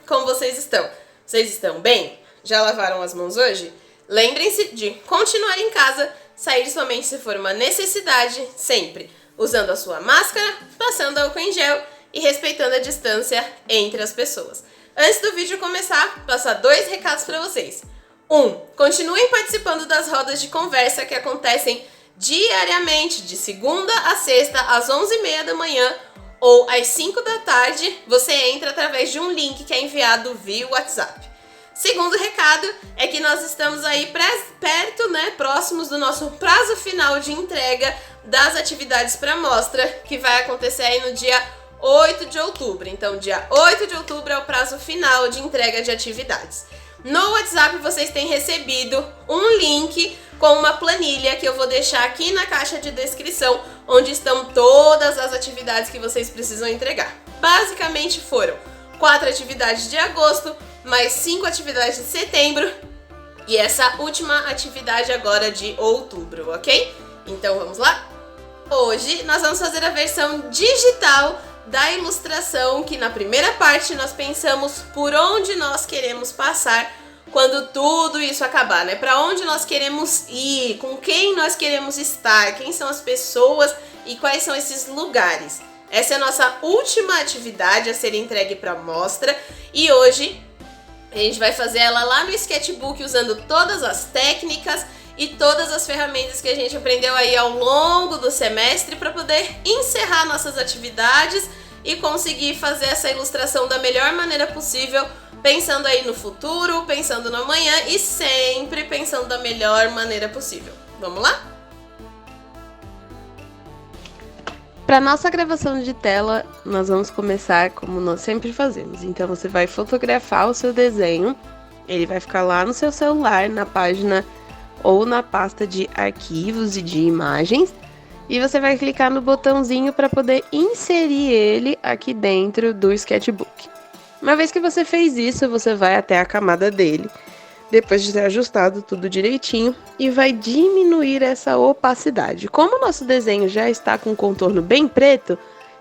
Como vocês estão? Vocês estão bem? Já lavaram as mãos hoje? Lembrem-se de continuar em casa, sair somente se for uma necessidade, sempre usando a sua máscara, passando álcool em gel e respeitando a distância entre as pessoas. Antes do vídeo começar, passar 2 recados para vocês. 1. Continuem participando das rodas de conversa que acontecem diariamente, de segunda a sexta, às 11h30 da manhã ou às 5 da tarde. Você entra através de um link que é enviado via WhatsApp. Segundo recado é que nós estamos aí perto, próximos do nosso prazo final de entrega das atividades para mostra, que vai acontecer aí no dia 8 de outubro. Então, dia 8 de outubro é o prazo final de entrega de atividades. No WhatsApp vocês têm recebido um link com uma planilha que eu vou deixar aqui na caixa de descrição, onde estão todas as atividades que vocês precisam entregar. Basicamente foram 4 atividades de agosto, mais 5 atividades de setembro e essa última atividade agora de outubro, ok? Então vamos lá? Hoje nós vamos fazer a versão digital da ilustração, que na primeira parte nós pensamos por onde nós queremos passar quando tudo isso acabar, Para onde nós queremos ir, com quem nós queremos estar, quem são as pessoas e quais são esses lugares. Essa é a nossa última atividade a ser entregue para a mostra e hoje a gente vai fazer ela lá no sketchbook usando todas as técnicas e todas as ferramentas que a gente aprendeu aí ao longo do semestre para poder encerrar nossas atividades e conseguir fazer essa ilustração da melhor maneira possível, pensando aí no futuro, pensando no amanhã e sempre pensando da melhor maneira possível. Vamos lá? Para nossa gravação de tela, nós vamos começar como nós sempre fazemos. Então você vai fotografar o seu desenho, ele vai ficar lá no seu celular, na página ou na pasta de arquivos e de imagens, e você vai clicar no botãozinho para poder inserir ele aqui dentro do sketchbook. Uma vez que você fez isso, você vai até a camada dele, depois de ter ajustado tudo direitinho, e vai diminuir essa opacidade. Como o nosso desenho já está com o contorno bem preto,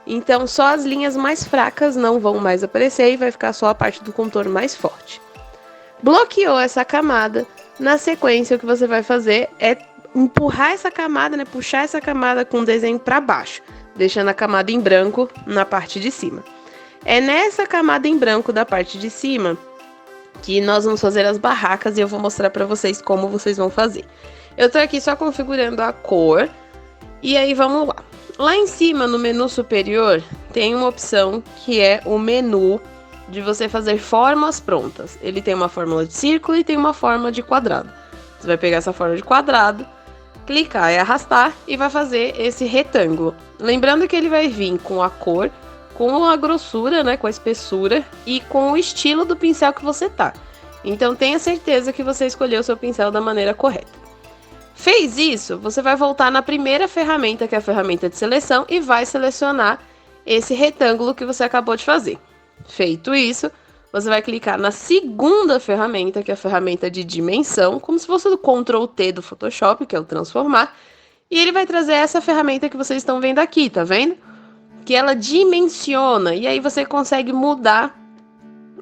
então só as linhas mais fracas não vão mais aparecer e vai ficar só a parte do contorno mais forte. Bloqueou essa camada, na sequência o que você vai fazer é empurrar essa camada, puxar essa camada com o desenho para baixo, deixando a camada em branco na parte de cima. É nessa camada em branco da parte de cima que nós vamos fazer as barracas e eu vou mostrar para vocês como vocês vão fazer. Eu tô aqui só configurando a cor e aí vamos lá. Lá em cima, no menu superior, tem uma opção que é o menu de você fazer formas prontas. Ele tem uma fórmula de círculo e tem uma forma de quadrado. Você vai pegar essa forma de quadrado, clicar e arrastar e vai fazer esse retângulo. Lembrando que ele vai vir com a cor, com a grossura, com a espessura e com o estilo do pincel que você tá. Então tenha certeza que você escolheu o seu pincel da maneira correta. Fez isso, você vai voltar na primeira ferramenta, que é a ferramenta de seleção, e vai selecionar esse retângulo que você acabou de fazer. Feito isso, você vai clicar na segunda ferramenta, que é a ferramenta de dimensão, como se fosse o Ctrl T do Photoshop, que é o transformar, e ele vai trazer essa ferramenta que vocês estão vendo aqui, tá vendo? Que ela dimensiona, e aí você consegue mudar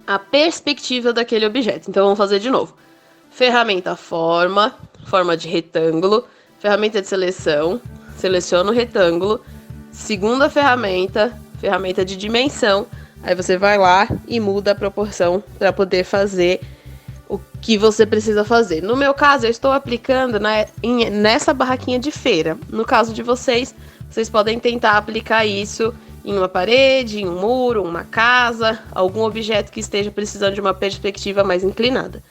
a perspectiva daquele objeto. Então vamos fazer de novo. Ferramenta forma, forma de retângulo, ferramenta de seleção, seleciona o retângulo, segunda ferramenta, ferramenta de dimensão, aí você vai lá e muda a proporção para poder fazer o que você precisa fazer. No meu caso, eu estou aplicando nessa barraquinha de feira. No caso de vocês, vocês podem tentar aplicar isso em uma parede, em um muro, uma casa, algum objeto que esteja precisando de uma perspectiva mais inclinada.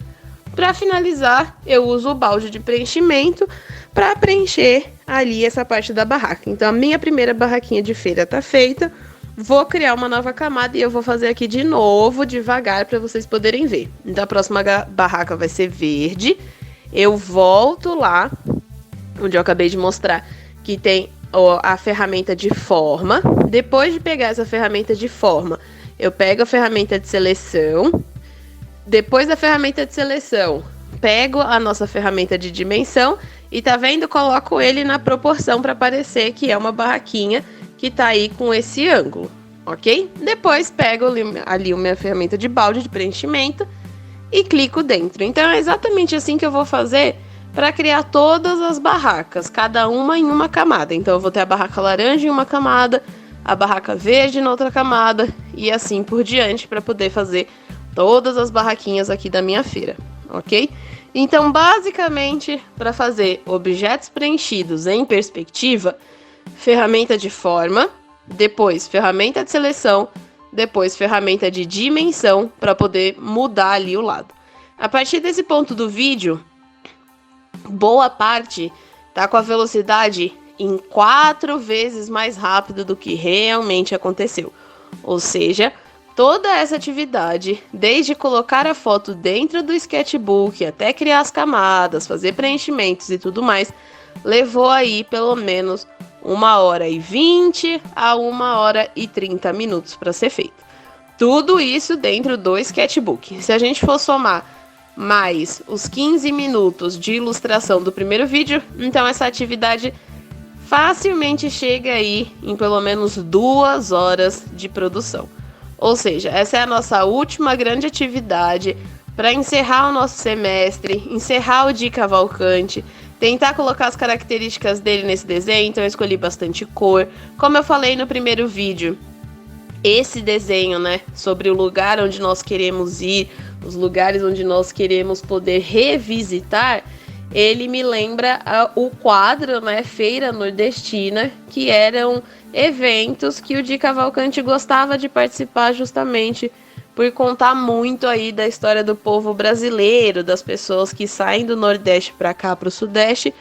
Para finalizar, eu uso o balde de preenchimento para preencher ali essa parte da barraca. Então, a minha primeira barraquinha de feira está feita. Vou criar uma nova camada e eu vou fazer aqui de novo, devagar, para vocês poderem ver. Então, a próxima barraca vai ser verde. Eu volto lá, onde eu acabei de mostrar que tem a ferramenta de forma. Depois de pegar essa ferramenta de forma, eu pego a ferramenta de seleção. Depois da ferramenta de seleção, pego a nossa ferramenta de dimensão e tá vendo? Coloco ele na proporção para parecer que é uma barraquinha que tá aí com esse ângulo. ok? Depois pego ali a minha ferramenta de balde de preenchimento e clico dentro. Então é exatamente assim que eu vou fazer para criar todas as barracas, cada uma em uma camada. Então eu vou ter a barraca laranja em uma camada, a barraca verde na outra camada e assim por diante para poder fazer todas as barraquinhas aqui da minha feira, ok? Então basicamente para fazer objetos preenchidos em perspectiva, ferramenta de forma, depois ferramenta de seleção, depois ferramenta de dimensão para poder mudar ali o lado. A partir desse ponto do vídeo, boa parte tá com a velocidade em 4 vezes mais rápido do que realmente aconteceu. Ou seja, toda essa atividade, desde colocar a foto dentro do sketchbook até criar as camadas, fazer preenchimentos e tudo mais, levou aí pelo menos 1h20 a 1h30 para ser feito. Tudo isso dentro do sketchbook. Se a gente for somar mais os 15 minutos de ilustração do primeiro vídeo, então essa atividade facilmente chega aí em pelo menos 2 horas de produção. Ou seja, essa é a nossa última grande atividade para encerrar o nosso semestre, encerrar o Di Cavalcante, tentar colocar as características dele nesse desenho. Então eu escolhi bastante cor. Como eu falei no primeiro vídeo, esse desenho, né, sobre o lugar onde nós queremos ir, os lugares onde nós queremos poder revisitar, ele me lembra o quadro, né, Feira Nordestina, que eram eventos que o Di Cavalcante gostava de participar justamente por contar muito aí da história do povo brasileiro, das pessoas que saem do Nordeste para cá, para o Sudeste,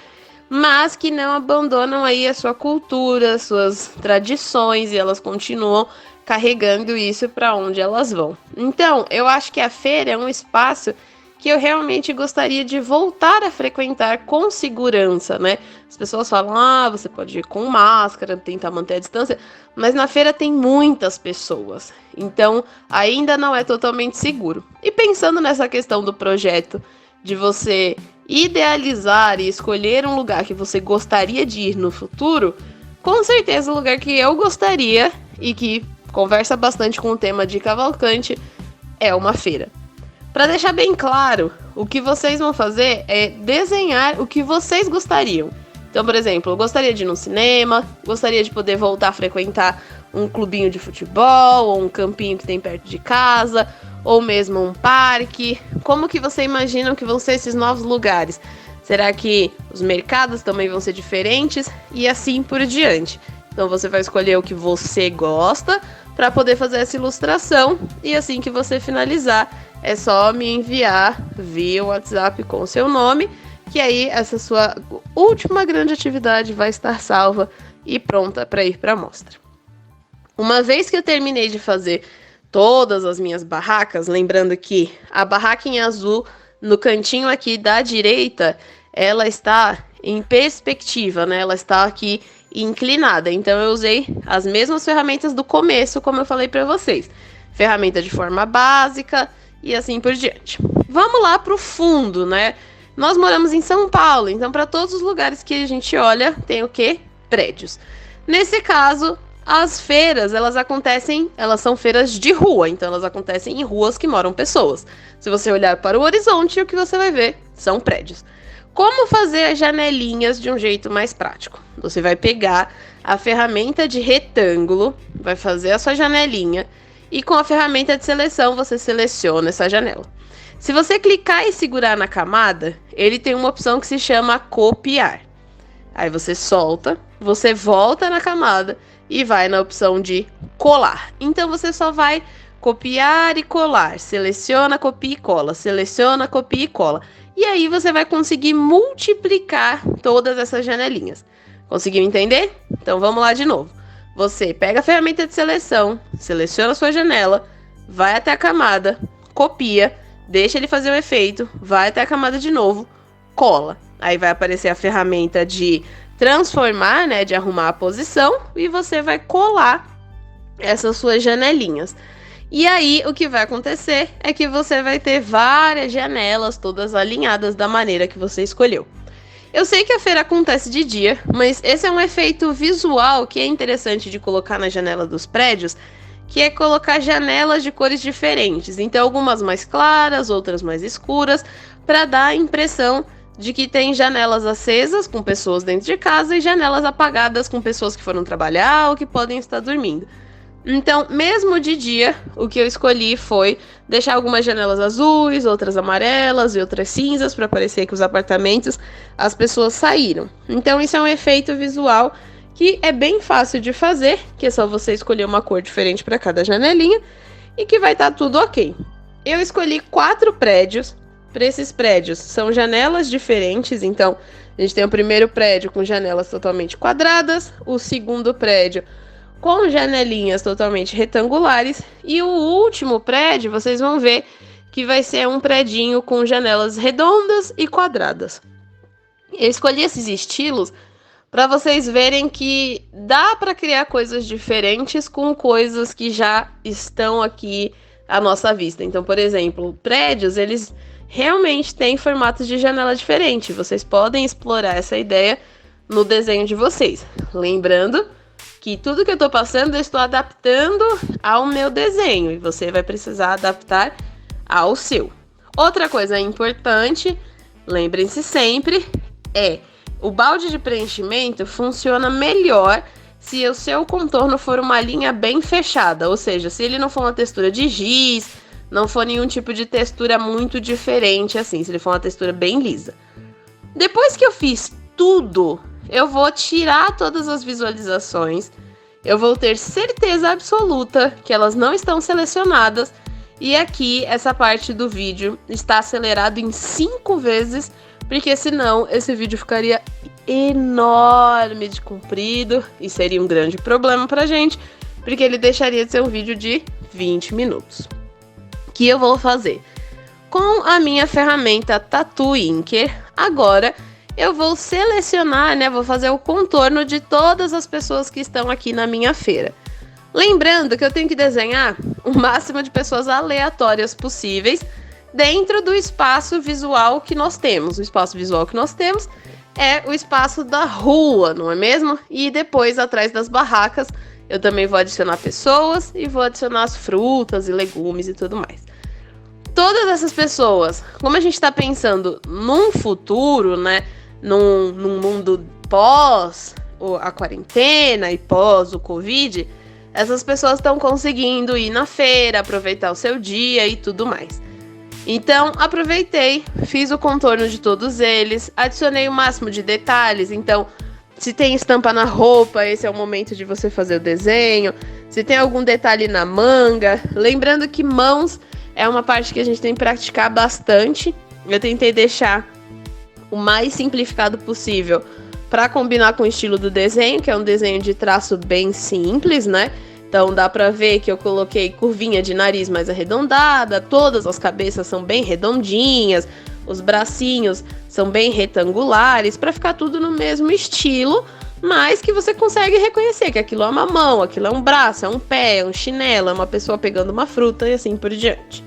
mas que não abandonam aí a sua cultura, suas tradições, e elas continuam carregando isso para onde elas vão. Então, eu acho que a feira é um espaço que eu realmente gostaria de voltar a frequentar com segurança, né? As pessoas falam, você pode ir com máscara, tentar manter a distância, mas na feira tem muitas pessoas, então ainda não é totalmente seguro. E pensando nessa questão do projeto, de você idealizar e escolher um lugar que você gostaria de ir no futuro, com certeza o lugar que eu gostaria e que conversa bastante com o tema de Cavalcante é uma feira. Para deixar bem claro, o que vocês vão fazer é desenhar o que vocês gostariam. Então, por exemplo, eu gostaria de ir no cinema, gostaria de poder voltar a frequentar um clubinho de futebol, ou um campinho que tem perto de casa, ou mesmo um parque. Como que você imagina que vão ser esses novos lugares? Será que os mercados também vão ser diferentes? E assim por diante. Então você vai escolher o que você gosta para poder fazer essa ilustração, e assim que você finalizar, é só me enviar via WhatsApp com o seu nome, que aí essa sua última grande atividade vai estar salva e pronta para ir para a mostra. Uma vez que eu terminei de fazer todas as minhas barracas, lembrando que a barraca em azul no cantinho aqui da direita, ela está em perspectiva, né? Ela está aqui inclinada. Então eu usei as mesmas ferramentas do começo, como eu falei para vocês. Ferramenta de forma básica e assim por diante. Vamos lá para o fundo, né? Nós moramos em São Paulo, então para todos os lugares que a gente olha, tem o quê? Prédios. Nesse caso, as feiras, elas são feiras de rua, então elas acontecem em ruas que moram pessoas. Se você olhar para o horizonte, o que você vai ver são prédios. Como fazer as janelinhas de um jeito mais prático? Você vai pegar a ferramenta de retângulo, vai fazer a sua janelinha, e com a ferramenta de seleção você seleciona essa janela. Se você clicar e segurar na camada, ele tem uma opção que se chama copiar. Aí você solta, você volta na camada e vai na opção de colar. Então você só vai copiar e colar, seleciona, copia e cola, seleciona, copia e cola. E aí você vai conseguir multiplicar todas essas janelinhas. Conseguiu entender? Então vamos lá de novo. Você pega a ferramenta de seleção, seleciona a sua janela, vai até a camada, copia, deixa ele fazer o efeito, vai até a camada de novo, cola. Aí vai aparecer a ferramenta de transformar, né, de arrumar a posição, e você vai colar essas suas janelinhas. E aí o que vai acontecer é que você vai ter várias janelas todas alinhadas da maneira que você escolheu. Eu sei que a feira acontece de dia, mas esse é um efeito visual que é interessante de colocar na janela dos prédios, que é colocar janelas de cores diferentes. Então, algumas mais claras, outras mais escuras, para dar a impressão de que tem janelas acesas com pessoas dentro de casa e janelas apagadas com pessoas que foram trabalhar ou que podem estar dormindo. Então, mesmo de dia, o que eu escolhi foi deixar algumas janelas azuis, outras amarelas e outras cinzas para parecer que os apartamentos, as pessoas saíram. Então, isso é um efeito visual que é bem fácil de fazer, que é só você escolher uma cor diferente para cada janelinha e que vai estar tudo ok. Eu escolhi 4 prédios. Para esses prédios são janelas diferentes, então a gente tem o primeiro prédio com janelas totalmente quadradas, o segundo prédio com janelinhas totalmente retangulares e o último prédio vocês vão ver que vai ser um predinho com janelas redondas e quadradas. Eu escolhi esses estilos para vocês verem que dá para criar coisas diferentes com coisas que já estão aqui à nossa vista. Então, por exemplo, prédios, eles realmente têm formatos de janela diferente. Vocês podem explorar essa ideia no desenho de vocês. Lembrando que tudo que eu estou passando eu estou adaptando ao meu desenho e você vai precisar adaptar ao seu. Outra coisa importante, lembrem-se sempre, o balde de preenchimento funciona melhor se o seu contorno for uma linha bem fechada, ou seja, se ele não for uma textura de giz, não for nenhum tipo de textura muito diferente assim, se ele for uma textura bem lisa. Depois que eu fiz tudo, eu vou tirar todas as visualizações, eu vou ter certeza absoluta que elas não estão selecionadas e aqui essa parte do vídeo está acelerado em 5 vezes, porque senão esse vídeo ficaria enorme de comprido e seria um grande problema pra gente, porque ele deixaria de ser um vídeo de 20 minutos. O que eu vou fazer? Com a minha ferramenta Tattoo Inker, agora eu vou selecionar, vou fazer o contorno de todas as pessoas que estão aqui na minha feira. Lembrando que eu tenho que desenhar o máximo de pessoas aleatórias possíveis dentro do espaço visual que nós temos. O espaço visual que nós temos é o espaço da rua, não é mesmo? E depois, atrás das barracas, eu também vou adicionar pessoas e vou adicionar as frutas e legumes e tudo mais. Todas essas pessoas, como a gente está pensando num futuro, num mundo pós a quarentena e pós o Covid, essas pessoas estão conseguindo ir na feira, aproveitar o seu dia e tudo mais. Então, aproveitei, fiz o contorno de todos eles, adicionei o máximo de detalhes. Então, se tem estampa na roupa, esse é o momento de você fazer o desenho. Se tem algum detalhe na manga, lembrando que mãos é uma parte que a gente tem que praticar bastante. Eu tentei deixar o mais simplificado possível para combinar com o estilo do desenho, que é um desenho de traço bem simples, Então dá pra ver que eu coloquei curvinha de nariz mais arredondada, todas as cabeças são bem redondinhas, os bracinhos são bem retangulares, pra ficar tudo no mesmo estilo, mas que você consegue reconhecer que aquilo é uma mão, aquilo é um braço, é um pé, é um chinelo, é uma pessoa pegando uma fruta e assim por diante.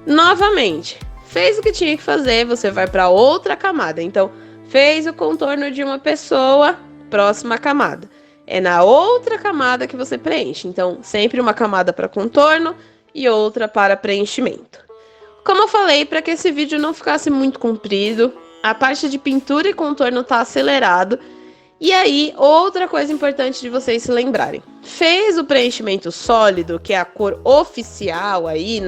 Novamente, fez o que tinha que fazer, você vai pra outra camada. Então, fez o contorno de uma pessoa, próxima camada. É na outra camada que você preenche. Então, sempre uma camada para contorno e outra para preenchimento. Como eu falei, para que esse vídeo não ficasse muito comprido, a parte de pintura e contorno está acelerado. E aí, outra coisa importante de vocês se lembrarem. Fez o preenchimento sólido, que é a cor oficial aí,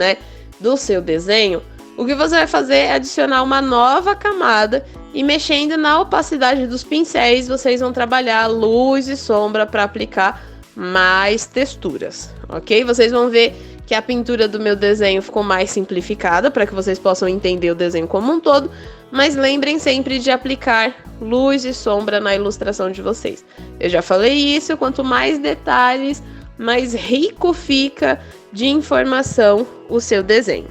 do seu desenho. O que você vai fazer é adicionar uma nova camada e mexendo na opacidade dos pincéis, vocês vão trabalhar luz e sombra para aplicar mais texturas, ok? Vocês vão ver que a pintura do meu desenho ficou mais simplificada para que vocês possam entender o desenho como um todo, mas lembrem sempre de aplicar luz e sombra na ilustração de vocês. Eu já falei isso, quanto mais detalhes, mais rico fica de informação o seu desenho.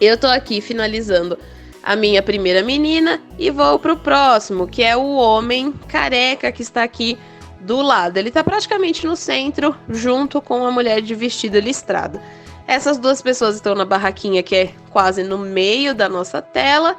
Eu tô aqui finalizando a minha primeira menina e vou pro próximo, que é o homem careca que está aqui do lado. Ele tá praticamente no centro, junto com a mulher de vestido listrado. Essas duas pessoas estão na barraquinha que é quase no meio da nossa tela.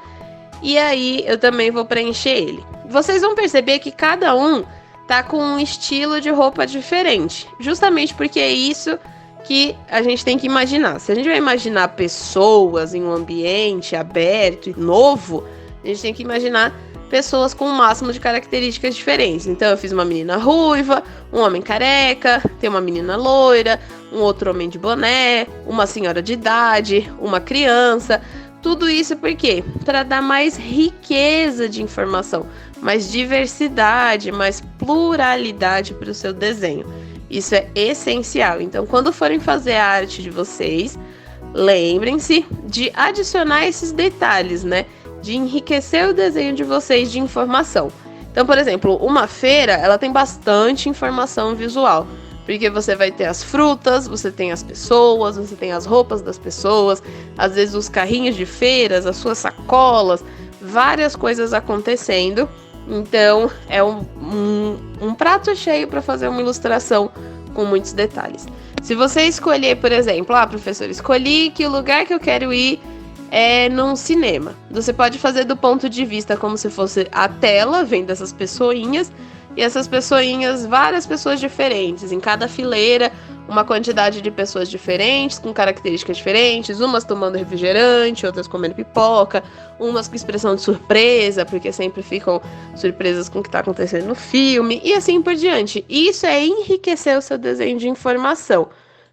E aí eu também vou preencher ele. Vocês vão perceber que cada um tá com um estilo de roupa diferente. Justamente porque é isso que a gente tem que imaginar. Se a gente vai imaginar pessoas em um ambiente aberto e novo, a gente tem que imaginar pessoas com o máximo de características diferentes. Então eu fiz uma menina ruiva, um homem careca, tem uma menina loira, um outro homem de boné, uma senhora de idade, uma criança. Tudo isso por quê? Para dar mais riqueza de informação, mais diversidade, mais pluralidade para o seu desenho. Isso é essencial. Então, quando forem fazer a arte de vocês, lembrem-se de adicionar esses detalhes, né? De enriquecer o desenho de vocês de informação. Então, por exemplo, uma feira, ela tem bastante informação visual. Porque você vai ter as frutas, você tem as pessoas, você tem as roupas das pessoas, às vezes os carrinhos de feiras, as suas sacolas, várias coisas acontecendo. Então, é um prato cheio para fazer uma ilustração com muitos detalhes. Se você escolher, por exemplo, professor, escolhi que o lugar que eu quero ir é num cinema. Você pode fazer do ponto de vista como se fosse a tela, vendo essas pessoinhas, e essas pessoinhas, várias pessoas diferentes, em cada fileira, uma quantidade de pessoas diferentes, com características diferentes, umas tomando refrigerante, outras comendo pipoca, umas com expressão de surpresa, porque sempre ficam surpresas com o que está acontecendo no filme, e assim por diante. Isso é enriquecer o seu desenho de informação,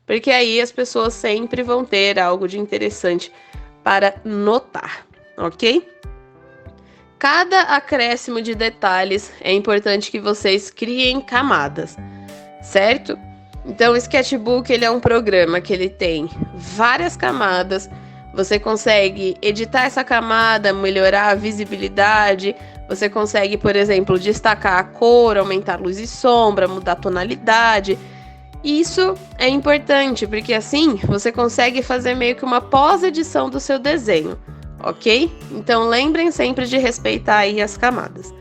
porque aí as pessoas sempre vão ter algo de interessante para notar, ok? Cada acréscimo de detalhes é importante que vocês criem camadas, certo? Então o Sketchbook ele é um programa que ele tem várias camadas, você consegue editar essa camada, melhorar a visibilidade, você consegue, por exemplo, destacar a cor, aumentar luz e sombra, mudar a tonalidade. Isso é importante porque assim você consegue fazer meio que uma pós-edição do seu desenho. Ok? Então lembrem sempre de respeitar aí as camadas.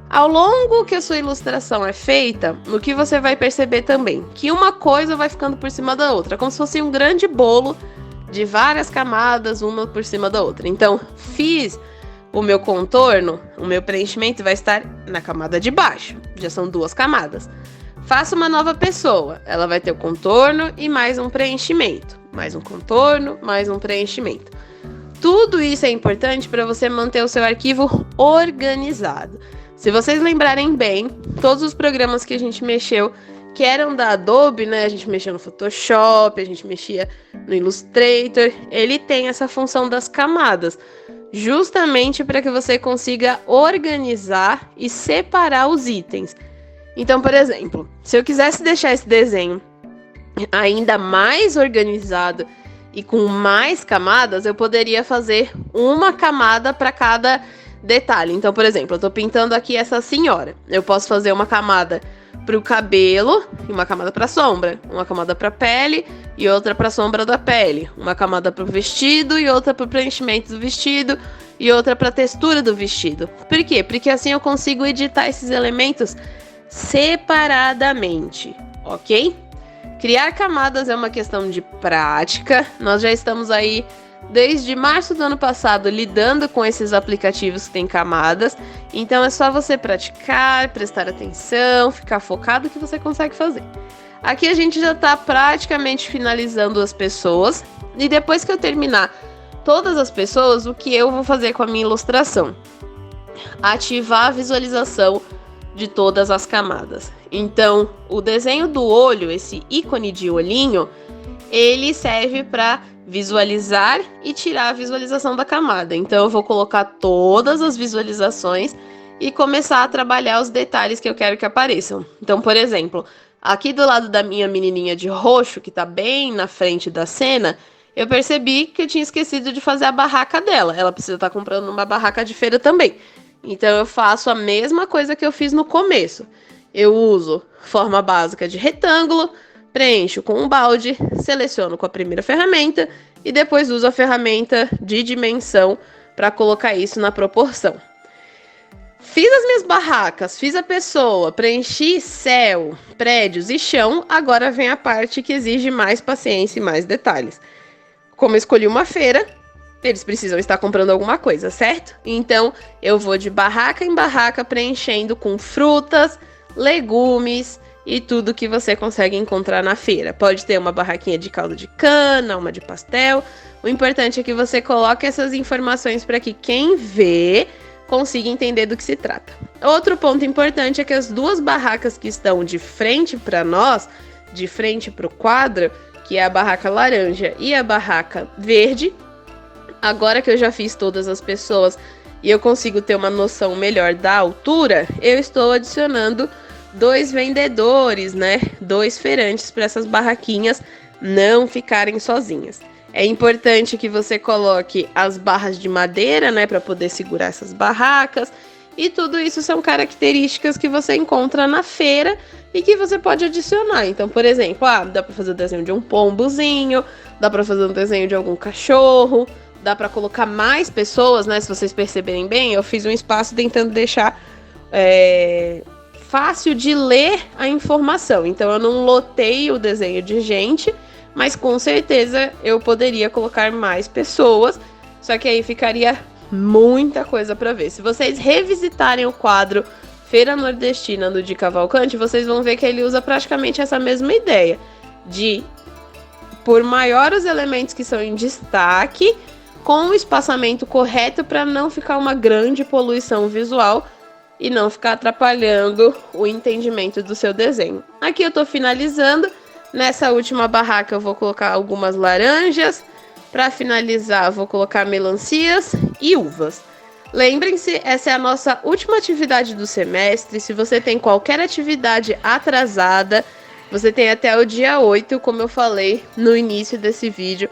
Ao longo que a sua ilustração é feita, o que você vai perceber também? Que uma coisa vai ficando por cima da outra, como se fosse um grande bolo de várias camadas, uma por cima da outra. Então, fiz o meu contorno, o meu preenchimento vai estar na camada de baixo, já são 2 camadas. Faça uma nova pessoa, ela vai ter o contorno e mais um preenchimento, mais um contorno, mais um preenchimento. Tudo isso é importante para você manter o seu arquivo organizado. Se vocês lembrarem bem, todos os programas que a gente mexeu, que eram da Adobe, né? A gente mexia no Photoshop, a gente mexia no Illustrator, ele tem essa função das camadas, justamente para que você consiga organizar e separar os itens. Então, por exemplo, se eu quisesse deixar esse desenho ainda mais organizado e com mais camadas, eu poderia fazer uma camada para cada detalhe. Então, por exemplo, eu estou pintando aqui essa senhora. Eu posso fazer uma camada para o cabelo e uma camada para sombra, uma camada para pele e outra para sombra da pele, uma camada para o vestido e outra para o preenchimento do vestido e outra para a textura do vestido. Por quê? Porque assim eu consigo editar esses elementos separadamente, ok? Criar camadas é uma questão de prática. Nós já estamos aí desde março do ano passado lidando com esses aplicativos que têm camadas. Então é só você praticar, prestar atenção, ficar focado que você consegue fazer. Aqui a gente já está praticamente finalizando as pessoas. E depois que eu terminar todas as pessoas, o que eu vou fazer com a minha ilustração? Ativar a visualização de todas as camadas. Então, o desenho do olho, esse ícone de olhinho, ele serve para visualizar e tirar a visualização da camada. Então, eu vou colocar todas as visualizações e começar a trabalhar os detalhes que eu quero que apareçam. Então, por exemplo, aqui do lado da minha menininha de roxo, que tá bem na frente da cena, eu percebi que eu tinha esquecido de fazer a barraca dela. Ela precisa estar comprando uma barraca de feira também. Então, eu faço a mesma coisa que eu fiz no começo. Eu uso forma básica de retângulo, preencho com um balde, seleciono com a primeira ferramenta e depois uso a ferramenta de dimensão para colocar isso na proporção. Fiz as minhas barracas, fiz a pessoa, preenchi céu, prédios e chão, agora vem a parte que exige mais paciência e mais detalhes. Como eu escolhi uma feira, eles precisam estar comprando alguma coisa, certo? Então, eu vou de barraca em barraca preenchendo com frutas, legumes e tudo que você consegue encontrar na feira. Pode ter uma barraquinha de caldo de cana, uma de pastel. O importante é que você coloque essas informações para que quem vê consiga entender do que se trata. Outro ponto importante é que as duas barracas que estão de frente para nós, de frente para o quadro, que é a barraca laranja e a barraca verde, agora que eu já fiz todas as pessoas e eu consigo ter uma noção melhor da altura, eu estou adicionando 2 vendedores, né? 2 feirantes para essas barraquinhas não ficarem sozinhas. É importante que você coloque as barras de madeira, né, para poder segurar essas barracas. E tudo isso são características que você encontra na feira e que você pode adicionar. Então, por exemplo, dá para fazer o desenho de um pombozinho, dá para fazer um desenho de algum cachorro, dá para colocar mais pessoas, né? Se vocês perceberem bem, eu fiz um espaço tentando deixar fácil de ler a informação. Então, eu não lotei o desenho de gente, mas com certeza eu poderia colocar mais pessoas, só que aí ficaria muita coisa para ver. Se vocês revisitarem o quadro Feira Nordestina do Di Cavalcante, vocês vão ver que ele usa praticamente essa mesma ideia de por maior os elementos que são em destaque, com o espaçamento correto para não ficar uma grande poluição visual e não ficar atrapalhando o entendimento do seu desenho. Aqui eu tô finalizando. Nessa última barraca eu vou colocar algumas laranjas. Para finalizar, vou colocar melancias e uvas. Lembrem-se, essa é a nossa última atividade do semestre. Se você tem qualquer atividade atrasada, você tem até o dia 8, como eu falei no início desse vídeo,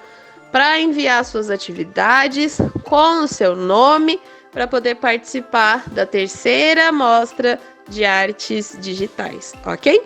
para enviar suas atividades com o seu nome, para poder participar da terceira mostra de artes digitais, ok?